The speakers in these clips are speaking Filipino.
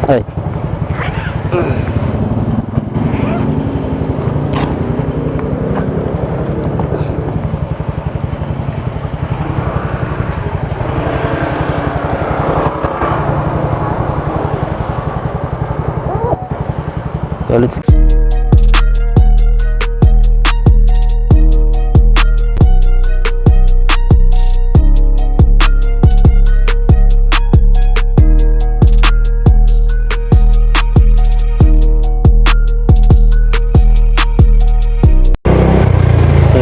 Ay. So let's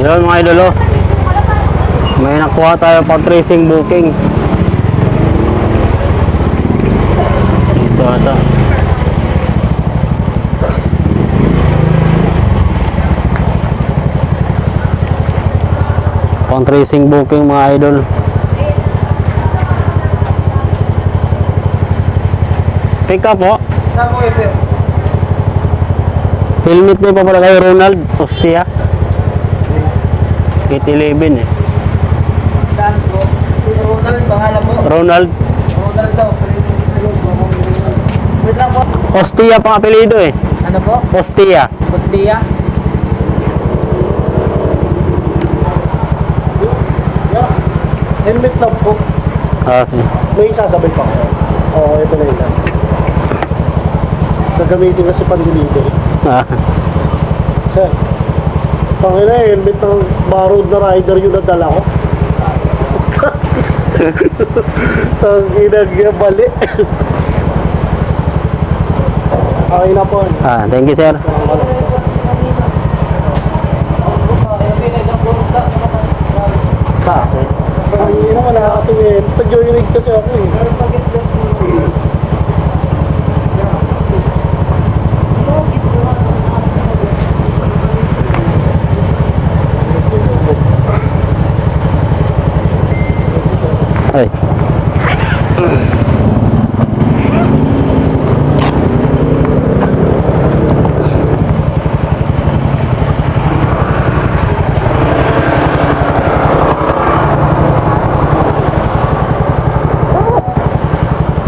yun mga idol, oh. May nakuha tayo pang tracing booking dito ata. Pang tracing booking mga idol. Pick up po. Helmet mo pa pala kay Ronald Ostia. 811 eh. Saan po? Ronald, pangalan mo? Ronald Ronald daw. Wait lang po. Ostia pang apelido eh. Ano po? Ostia. Postia? Helmet lang po. Ah, sige. May isasabay pa ko. Oo, ito na yung last. Gagamitin kasi pang-delivery. Ah. Sir, pangina eh, helmet ng borrowed na rider yung nadala ko. Ang ginagabali. Okay na po. Ah, thank you sir. Sa akin? Hindi na wala kasi eh. Pag-joyride kasi ako eh. Ay.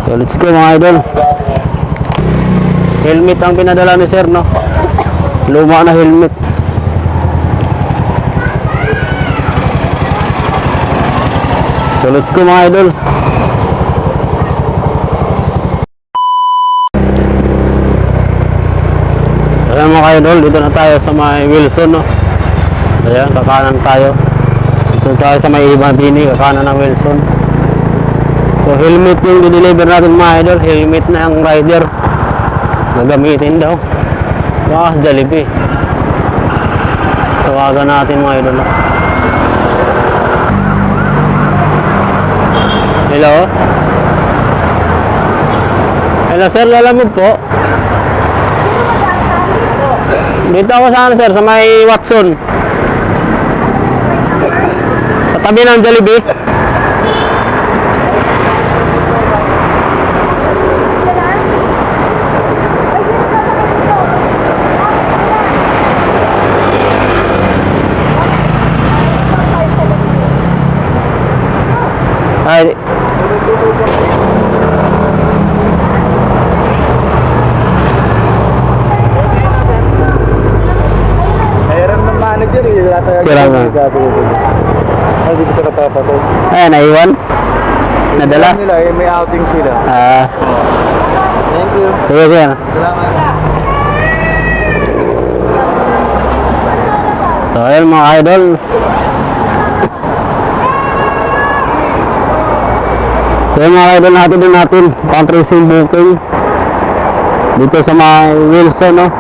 So let's go mga idol. Helmet ang pinadala ni sir, no? Luma na helmet. So let's go mga idol. Ayan mga idol, dito na tayo sa may Wilson, no? Ayan, kakanan tayo. Dito tayo sa may Ibabini, kakanan ng Wilson. So helmet yung dideliver natin mga idol. Helmet na ang rider gagamitin daw. Baka sa Jollibee. Tawagan natin mga idol. Hello? Hello sir, lalamog po. Dito ako saan sir, sa may Watson. Sa tabi ng Jollibee. Ay. Mayroon ng manager eh. Sira nga. Ay, dito ka natapatol. Ayan, naiwan. Nadala. Nila eh, may outing sila. Ah, Thank you. sige sir. Salamat. So ayun mga idol. So yung mga idol natin din natin pang tracing booking dito sa may Wilson, no?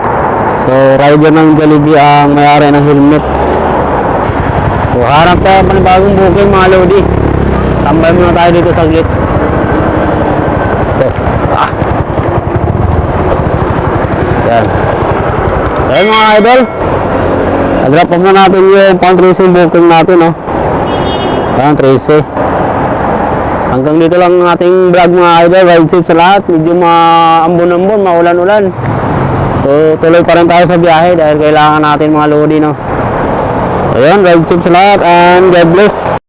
So rider ng Jollibee ang may-ari ng helmet. So harap tayo panibagong booking mga lodi. Tambay muna tayo dito saglit. Ito. Ah. Yan. So ayun mga idol, na-drop off na natin yung pang tracing booking natin, no? Pang tracing. Hanggang dito lang ang ating vlog mga idol. Ride safe sa lahat. Medyo maambon-ambon, maulan-ulan. Tuloy pa rin tayo sa biyahe dahil kailangan natin mga lodi, no? Ayun, ride safe sa lahat and God bless.